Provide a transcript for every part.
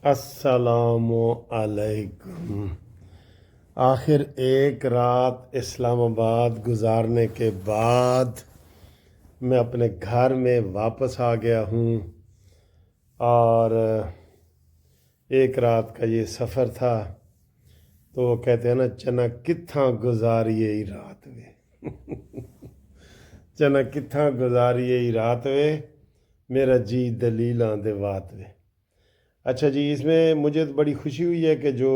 السلام علیکم۔ آخر ایک رات اسلام آباد گزارنے کے بعد میں اپنے گھر میں واپس آ گیا ہوں، اور ایک رات کا یہ سفر تھا، تو وہ کہتے ہیں نا چنا کتھاں گزاریے ہی رات وے چنا کتھاں گزاریے ہی رات وے، میرا جی دلیلاں دے وات وے۔ اچھا جی، اس میں مجھے تو بڑی خوشی ہوئی ہے کہ جو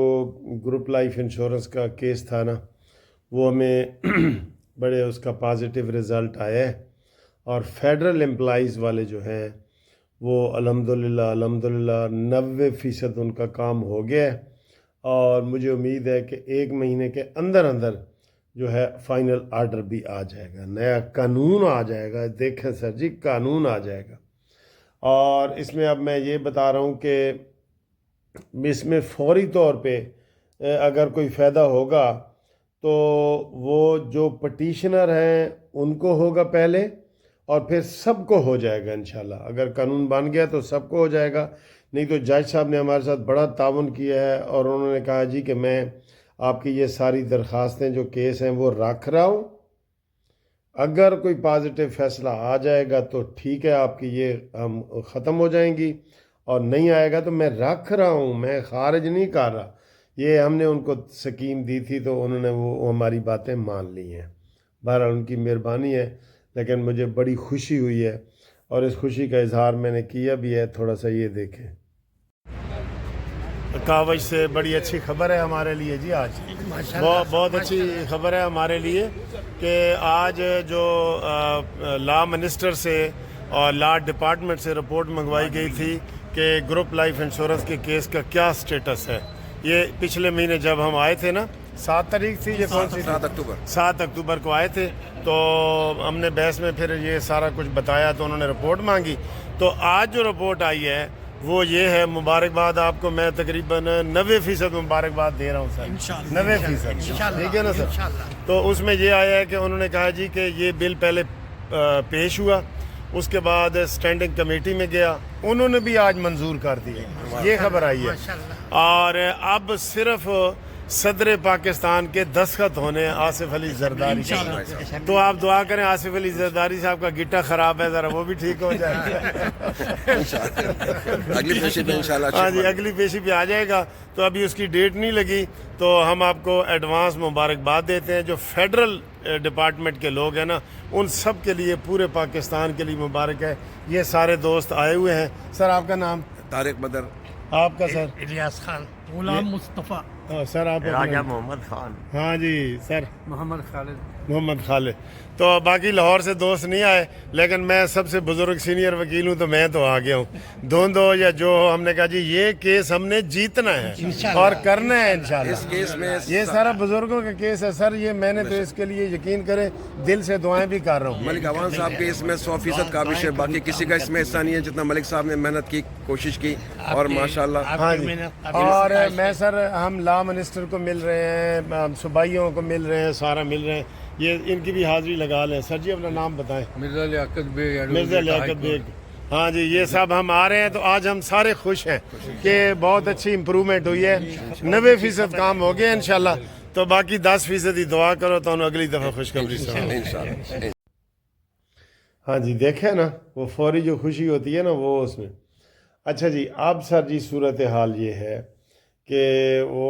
گروپ لائف انشورنس کا کیس تھا نا، وہ ہمیں بڑے اس کا پازیٹیو رزلٹ آیا ہے، اور فیڈرل امپلائیز والے جو ہیں وہ الحمدللہ 90% ان کا کام ہو گیا ہے، اور مجھے امید ہے کہ ایک مہینے کے اندر جو ہے فائنل آرڈر بھی آ جائے گا، نیا قانون آ جائے گا۔ دیکھیں سر جی، قانون آ جائے گا، اور اس میں اب میں یہ بتا رہا ہوں کہ اس میں فوری طور پہ اگر کوئی فائدہ ہوگا تو وہ جو پٹیشنر ہیں ان کو ہوگا پہلے، اور پھر سب کو ہو جائے گا انشاءاللہ۔ اگر قانون بن گیا تو سب کو ہو جائے گا، نہیں تو جج صاحب نے ہمارے ساتھ بڑا تعاون کیا ہے، اور انہوں نے کہا جی کہ میں آپ کی یہ ساری درخواستیں جو کیس ہیں وہ رکھ رہا ہوں، اگر کوئی پازیٹیو فیصلہ آ جائے گا تو ٹھیک ہے، آپ کی یہ ختم ہو جائیں گی، اور نہیں آئے گا تو میں رکھ رہا ہوں، میں خارج نہیں کر رہا۔ یہ ہم نے ان کو سکیم دی تھی تو انہوں نے وہ ہماری باتیں مان لی ہیں، بہرحال ان کی مہربانی ہے، لیکن مجھے بڑی خوشی ہوئی ہے، اور اس خوشی کا اظہار میں نے کیا بھی ہے۔ تھوڑا سا یہ دیکھیں، کاوش سے بڑی اچھی خبر ہے ہمارے لیے جی، آج بہت اچھی خبر ہے ہمارے لیے کہ آج جو لا منسٹر سے اور لا ڈپارٹمنٹ سے رپورٹ منگوائی گئی تھی کہ گروپ لائف انشورنس کے کیس کا کیا سٹیٹس ہے۔ یہ پچھلے مہینے جب ہم آئے تھے نا، 7 تاریخ تھی، یہ کون سی 7 اکتوبر کو آئے تھے، تو ہم نے بحث میں پھر یہ سارا کچھ بتایا، تو انہوں نے رپورٹ مانگی۔ تو آج جو رپورٹ آئی ہے وہ یہ ہے، مبارکباد آپ کو، میں تقریباً 90% مبارکباد دے رہا ہوں سر، 90%، ٹھیک ہے نا سر۔ تو اس میں یہ آیا ہے کہ انہوں نے کہا جی کہ یہ بل پہلے پیش ہوا، اس کے بعد اسٹینڈنگ کمیٹی میں گیا، انہوں نے بھی آج منظور کر دیا، یہ خبر آئی ہے، اور اب صرف صدر پاکستان کے دستخط ہونے آصف علی زرداری کا۔ تو آپ دعا کریں آصف علی زرداری صاحب کا گٹا خراب ہے، ذرا وہ بھی ٹھیک ہو جائے، اگلی پیشی پہ انشاءاللہ۔ ہاں جی، اگلی پیشی پہ آ جائے گا، تو ابھی اس کی ڈیٹ نہیں لگی، تو ہم آپ کو ایڈوانس مبارکباد دیتے ہیں۔ جو فیڈرل ڈپارٹمنٹ کے لوگ ہیں نا، ان سب کے لیے، پورے پاکستان کے لیے مبارک ہے۔ یہ سارے دوست آئے ہوئے ہیں۔ سر آپ کا نام؟ طارق بدر۔ آپ کا سر؟ الیاس خان۔ غلام مصطفیٰ۔ سر آپ؟ راجہ محمد خان۔ ہاں جی سر؟ محمد خالد۔ تو باقی لاہور سے دوست نہیں آئے، لیکن میں سب سے بزرگ سینئر وکیل ہوں، تو میں تو آ گیا ہوں۔ دو یا جو ہم نے کہا جی یہ کیس ہم نے جیتنا ہے اور کرنا ہے انشاءاللہ۔ اس کیس میں یہ سارا بزرگوں کا کیس ہے سر، یہ میں نے تو اس کے لیے یقین کریں دل سے دعائیں بھی کر رہا ہوں۔ ملک عوان صاحب کے اس میں 100% کابش ہے، باقی کسی کا اس میں حصہ نہیں ہے، جتنا ملک صاحب نے محنت کی، کوشش کی، اور ماشاءاللہ۔ ہاں جی، اور میں سر، ہم لا منسٹر کو مل رہے ہیں، صوبائیوں کو مل رہے ہیں، سارا مل رہے ہیں، یہ ان کی بھی حاضری لگا لیں۔ سر جی اپنا نام بتائیں۔ مرزا لیاقت بیگ۔ مرزا لیاقت بیگ۔ ہاں جی، یہ سب ہم آ رہے ہیں، تو آج ہم سارے خوش ہیں کہ بہت اچھی امپرومنٹ ہوئی ہے، 90% کام ہو گیا انشاءاللہ، تو باقی 10% ہی دعا کرو تو اگلی دفعہ خوشخبری سناؤں۔ ہاں جی، دیکھیں نا وہ فوری جو خوشی ہوتی ہے نا، وہ اس میں۔ اچھا جی، اب سر جی صورتحال یہ ہے کہ وہ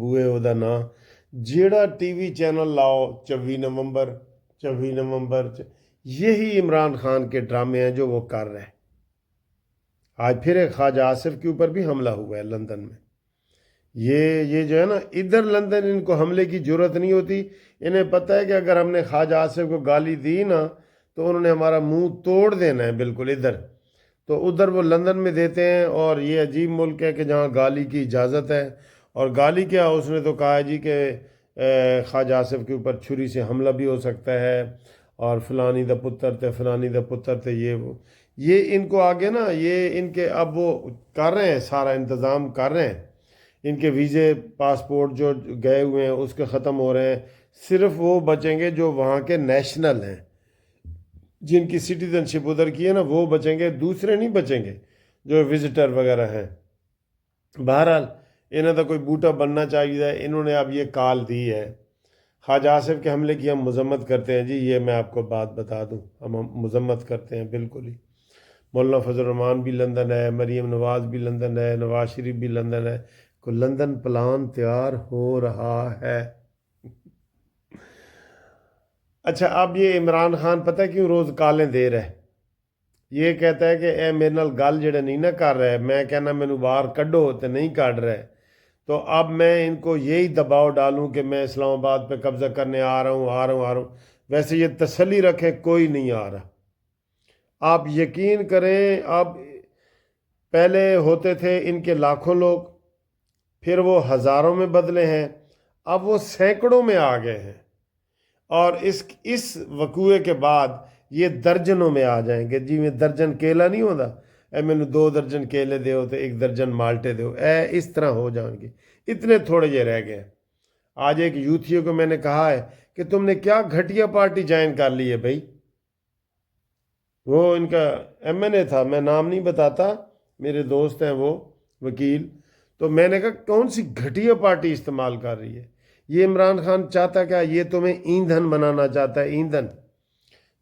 بوئے دا نا جیڑا ٹی وی چینل لاؤ، 24 نومبر یہی عمران خان کے ڈرامے ہیں جو وہ کر رہے ہیں۔ آج پھر ایک خواجہ آصف کے اوپر بھی حملہ ہوا ہے لندن میں۔ یہ جو ہے نا، ادھر لندن ان کو حملے کی ضرورت نہیں ہوتی، انہیں پتہ ہے کہ اگر ہم نے خواجہ آصف کو گالی دی نا تو انہوں نے ہمارا منہ توڑ دینا ہے بالکل ادھر، تو ادھر وہ لندن میں دیتے ہیں۔ اور یہ عجیب ملک ہے کہ جہاں گالی کی اجازت ہے، اور گالی کیا، اس نے تو کہا جی کہ خواجہ آصف کے اوپر چھری سے حملہ بھی ہو سکتا ہے، اور فلانی دا پتر تھے یہ ان کو آگے نا، یہ ان کے اب وہ کر رہے ہیں، سارا انتظام کر رہے ہیں، ان کے ویزے پاسپورٹ جو گئے ہوئے ہیں اس کے ختم ہو رہے ہیں، صرف وہ بچیں گے جو وہاں کے نیشنل ہیں، جن کی سٹیزن شپ ادھر کی ہے نا وہ بچیں گے, دوسرے نہیں بچیں گے جو وزٹر وغیرہ ہیں. بہرحال انہیں تو کوئی بوٹا بننا چاہیے. انہوں نے اب یہ کال دی ہے. خواجہ آصف کے حملے کی ہم مذمت کرتے ہیں جی, یہ میں آپ کو بات بتا دوں, ہم مذمت کرتے ہیں بالکل ہی. مولانا فضل الرحمان بھی لندن ہے, مریم نواز بھی لندن ہے, نواز شریف بھی لندن ہے. کو لندن پلان تیار ہو رہا ہے. اچھا, اب یہ عمران خان پتہ کیوں روز کالیں دے رہا ہے؟ یہ کہتا ہے کہ اے میرے نال گل جڑے نہیں نہ کر رہے, میں کہنا مینوں باہر کڈو تے نہیں کڈ رہے, تو اب میں ان کو یہی دباؤ ڈالوں کہ میں اسلام آباد پہ قبضہ کرنے آ رہا ہوں. ویسے یہ تسلی رکھیں, کوئی نہیں آ رہا. آپ یقین کریں, اب پہلے ہوتے تھے ان کے لاکھوں لوگ, پھر وہ ہزاروں میں بدلے ہیں, اب وہ سینکڑوں میں آ گئے ہیں, اور اس وقوعے کے بعد یہ درجنوں میں آ جائیں گے. جی میں درجن کیلا نہیں ہوتا, اے میں نے 2 درجن کیلے دیو تو 1 درجن مالٹے دیو, اس طرح ہو جائیں گے. اتنے تھوڑے یہ رہ گئے ہیں. آج ایک یوتھیوں کو میں نے کہا ہے کہ تم نے کیا گھٹیا پارٹی جوائن کر لی ہے بھائی. وہ ان کا MNA تھا, میں نام نہیں بتاتا, میرے دوست ہیں وہ وکیل, تو میں نے کہا کون سی گھٹیا پارٹی استعمال کر رہی ہے. یہ عمران خان چاہتا کیا, یہ تمہیں ایندھن بنانا چاہتا ہے. ایندھن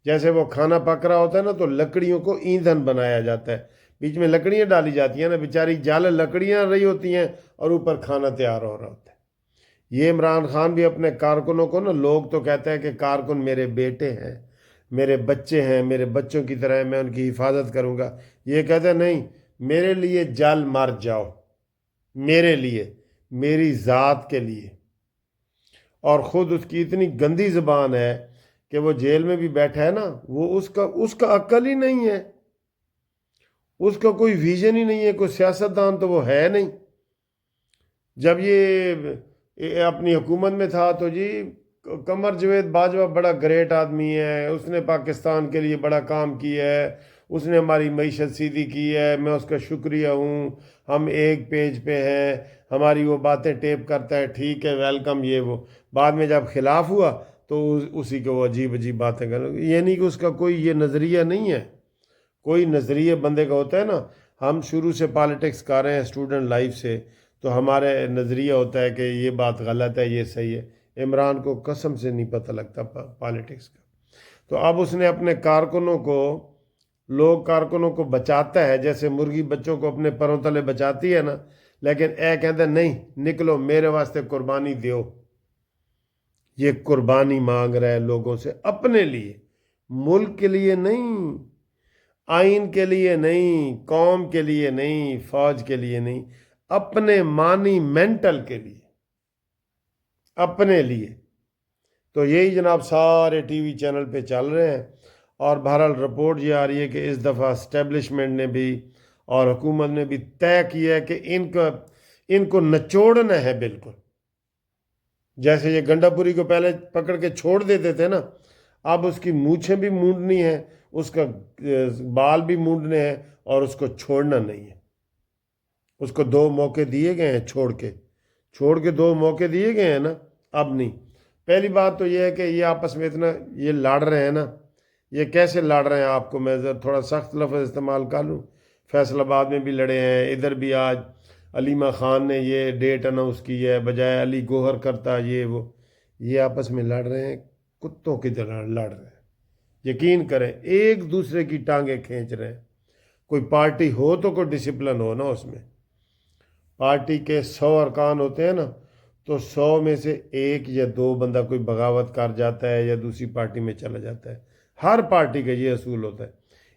جیسے وہ کھانا پک رہا ہوتا ہے نا, تو لکڑیوں کو ایندھن بنایا جاتا ہے, بیچ میں لکڑیاں ڈالی جاتی ہیں نا, بیچاری جال لکڑیاں رہی ہوتی ہیں اور اوپر کھانا تیار ہو رہا ہوتا ہے. یہ عمران خان بھی اپنے کارکنوں کو نا, لوگ تو کہتے ہیں کہ کارکن میرے بیٹے ہیں, میرے بچے ہیں, میرے بچوں کی طرح میں ان کی حفاظت کروں گا. یہ کہتے ہیں نہیں, میرے لیے جل مر جاؤ, میرے لیے, میری ذات کے لیے. اور خود اس کی اتنی گندی زبان ہے کہ وہ جیل میں بھی بیٹھا ہے نا, وہ اس کا عقل ہی نہیں ہے, اس کا کوئی ویژن ہی نہیں ہے, کوئی سیاستدان تو وہ ہے نہیں. جب یہ اپنی حکومت میں تھا تو جی قمر جاوید باجوہ بڑا گریٹ آدمی ہے, اس نے پاکستان کے لیے بڑا کام کیا ہے, اس نے ہماری معیشت سیدھی کی ہے, میں اس کا شکریہ ہوں, ہم ایک پیج پہ ہیں, ہماری وہ باتیں ٹیپ کرتا ہے, ٹھیک ہے ویلکم. یہ وہ بعد میں جب خلاف ہوا تو اسی کو وہ عجیب باتیں کر, یہ نہیں کہ اس کا کوئی یہ نظریہ نہیں ہے. کوئی نظریہ بندے کا ہوتا ہے نا, ہم شروع سے پالیٹکس کر رہے ہیں اسٹوڈنٹ لائف سے, تو ہمارے نظریہ ہوتا ہے کہ یہ بات غلط ہے, یہ صحیح ہے. عمران کو قسم سے نہیں پتہ لگتا پالیٹکس کا. تو اب اس نے اپنے کارکنوں کو, لوگ کارکنوں کو بچاتا ہے جیسے مرغی بچوں کو اپنے پروں تلے بچاتی ہے نا, لیکن کہتا ہے نہیں نکلو, میرے واسطے قربانی دیو. یہ قربانی مانگ رہا ہے لوگوں سے, اپنے لیے, ملک کے لیے نہیں, آئین کے لیے نہیں, قوم کے لیے نہیں, فوج کے لیے نہیں, اپنے مانی مینٹل کے لیے, اپنے لیے. تو یہی جناب سارے ٹی وی چینل پہ چل رہے ہیں. اور بہرحال رپورٹ یہ آ رہی ہے کہ اس دفعہ اسٹیبلشمنٹ نے بھی اور حکومت نے بھی طے کیا ہے کہ ان کو نچوڑنا ہے بالکل. جیسے یہ گنڈا پوری کو پہلے پکڑ کے چھوڑ دیتے تھے نا, اب اس کی مونچھیں بھی مونڈنی ہیں, اس کا بال بھی مونڈنے ہیں, اور اس کو چھوڑنا نہیں ہے. اس کو 2 موقع دیے گئے ہیں, چھوڑ کے 2 موقع دیے گئے ہیں نا, اب نہیں. پہلی بات تو یہ ہے کہ یہ آپس میں اتنا یہ لڑ رہے ہیں نا, یہ کیسے لڑ رہے ہیں آپ کو میں تھوڑا سخت لفظ استعمال کر لوں, فیصل آباد میں بھی لڑے ہیں, ادھر بھی آج علیمہ خان نے یہ ڈیٹ اناؤنس کی ہے بجائے علی گوہر کرتا, یہ آپس میں لڑ رہے ہیں, کتوں کی طرح لڑ رہے ہیں. یقین کریں ایک دوسرے کی ٹانگیں کھینچ رہے ہیں. کوئی پارٹی ہو تو کوئی ڈسپلن ہو نا, اس میں پارٹی کے 100 ارکان ہوتے ہیں نا, تو 100 میں سے 1 یا 2 بندہ کوئی بغاوت کر جاتا ہے یا دوسری پارٹی میں چلا جاتا ہے. ہر پارٹی کا یہ اصول ہوتا ہے.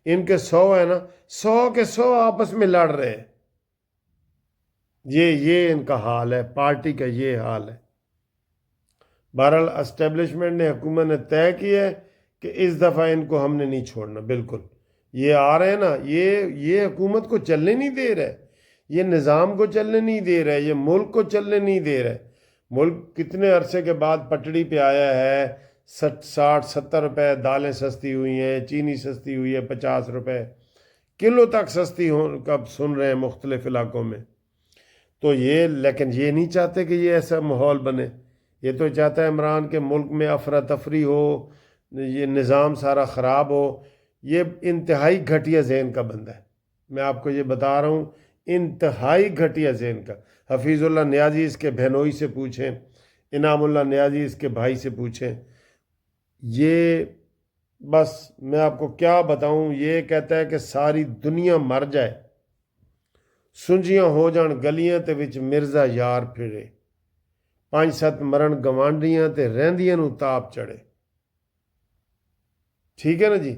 ان کے 100 ہے نا, 100 کے 100 آپس میں لڑ رہے ہیں. یہ ان کا حال ہے, پارٹی کا یہ حال ہے. بہرحال اسٹیبلشمنٹ نے, حکومت نے طے کیا ہے کہ اس دفعہ ان کو ہم نے نہیں چھوڑنا. بالکل یہ آ رہے ہیں نا, یہ حکومت کو چلنے نہیں دے رہے, یہ نظام کو چلنے نہیں دے رہے, یہ ملک کو چلنے نہیں دے رہے. ملک کتنے عرصے کے بعد پٹڑی پہ آیا ہے, 60-70 روپے دالیں سستی ہوئی ہیں, چینی سستی ہوئی ہے 50 روپے کلو تک سستی کب سن رہے ہیں مختلف علاقوں میں. تو لیکن یہ نہیں چاہتے کہ یہ ایسا ماحول بنے. یہ تو چاہتا ہے عمران کے ملک میں افراتفری ہو, یہ نظام سارا خراب ہو. یہ انتہائی گھٹیا ذہن کا بندہ ہے، میں آپ کو یہ بتا رہا ہوں، انتہائی گھٹیا ذہن کا۔ حفیظ اللہ نیازی اس کے بہنوئی سے پوچھیں، انعام اللہ نیازی اس کے بھائی سے پوچھیں، یہ بس میں آپ کو کیا بتاؤں، یہ کہتا ہے کہ ساری دنیا مر جائے، سنجیاں ہو جان گلیاں تے وچ مرزا یار پھرے، 5-7 مرن گوانڈیاں تے رہندیاں نو تاپ چڑھے۔ ٹھیک ہے نا جی؟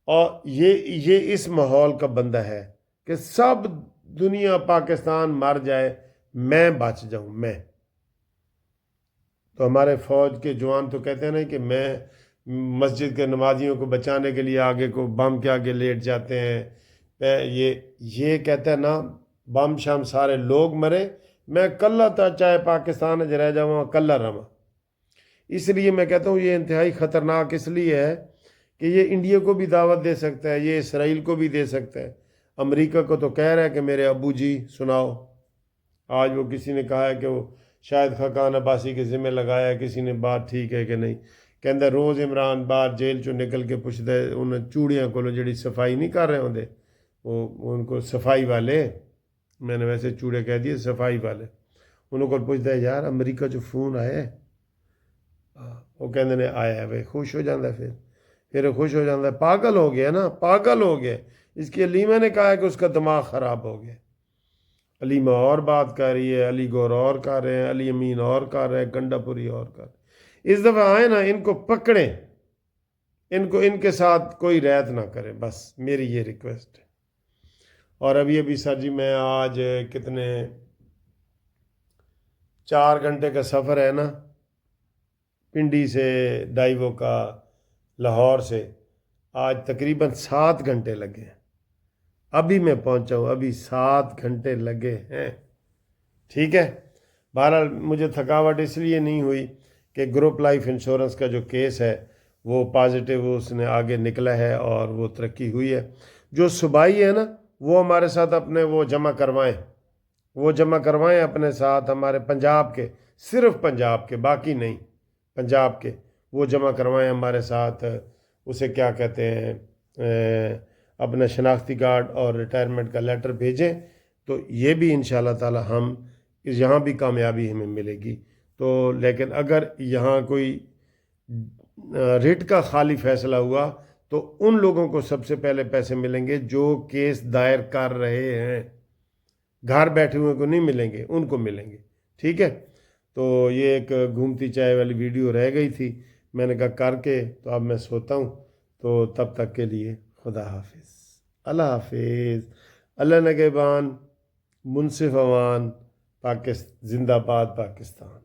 اور یہ اس ماحول کا بندہ ہے کہ سب دنیا پاکستان مر جائے، میں بچ جاؤں، میں۔ تو ہمارے فوج کے جوان تو کہتے ہیں نا کہ میں مسجد کے نمازیوں کو بچانے کے لیے آگے کو بم کے آگے لیٹ جاتے ہیں، یہ کہتا ہے نا بم شام سارے لوگ مرے، میں کلہ تا چاہے پاکستان اج رہ جاواں کلہ رہواں۔ اس لیے میں کہتا ہوں یہ انتہائی خطرناک اس لیے ہے کہ یہ انڈیا کو بھی دعوت دے سکتا ہے، یہ اسرائیل کو بھی دے سکتا ہے، امریکہ کو تو کہہ رہا ہے کہ میرے ابو جی سناؤ۔ آج وہ کسی نے کہا ہے کہ وہ شاید خاقان عباسی کے ذمہ لگایا ہے، کسی نے بات ٹھیک ہے کہ نہیں، کہندہ روز عمران باہر جیل چوں نکل کے پوچھتا ہے انہیں چوڑیاں کو جڑی صفائی نہیں کر رہے ہوندے، وہ ان کو صفائی والے، میں نے ویسے چوڑے کہہ دیے صفائی والے، انہوں کو پوچھتا ہے یار امریکہ جو فون آیا ہے، وہ کہندے نے آیا ہے، بھائی خوش ہو جاندہ ہے، پھر خوش ہو جاندہ ہے، پاگل ہو گیا نا، پاگل ہو گیا۔ اس کی علیمہ نے کہا ہے کہ اس کا دماغ خراب ہو گیا، علیمہ اور بات کر رہی ہے، علی گور اور کر رہے ہیں، علی امین اور کر رہے ہیں، گنڈا پوری اور کر رہے ہیں۔ اس دفعہ آئے نا ان کو پکڑیں، ان کے ساتھ کوئی ریت نہ کریں، بس میری یہ ریکویسٹ ہے۔ اور ابھی سر جی میں آج کتنے 4 گھنٹے کا سفر ہے نا، پنڈی سے ڈائیوو کا، لاہور سے، آج تقریباً 7 گھنٹے لگے ہیں، ابھی میں پہنچا ہوں، ابھی 7 گھنٹے لگے ہیں۔ ٹھیک ہے، بہرحال مجھے تھکاوٹ اس لیے نہیں ہوئی کہ گروپ لائف انشورنس کا جو کیس ہے وہ پازیٹیو اس نے آگے نکلا ہے اور وہ ترقی ہوئی ہے۔ جو صوبائی ہے نا وہ ہمارے ساتھ اپنے وہ جمع کروائیں اپنے ساتھ، ہمارے پنجاب کے، صرف پنجاب کے، باقی نہیں، پنجاب کے وہ جمع کروائیں ہمارے ساتھ، اسے کیا کہتے ہیں اپنا شناختی کارڈ اور ریٹائرمنٹ کا لیٹر بھیجیں، تو یہ بھی انشاءاللہ تعالی ہم یہاں بھی کامیابی ہمیں ملے گی۔ تو لیکن اگر یہاں کوئی ریٹ کا خالی فیصلہ ہوا تو ان لوگوں کو سب سے پہلے پیسے ملیں گے جو کیس دائر کر رہے ہیں، گھر بیٹھے ہوئے کو نہیں ملیں گے، ان کو ملیں گے۔ ٹھیک ہے، تو یہ ایک گھومتی چائے والی ویڈیو رہ گئی تھی، میں نے کہا کر کے تو اب میں سوتا ہوں، تو تب تک کے لیے خدا حافظ، اللہ حافظ، اللہ نگہبان، منصف امان، زندہ باد پاکستان۔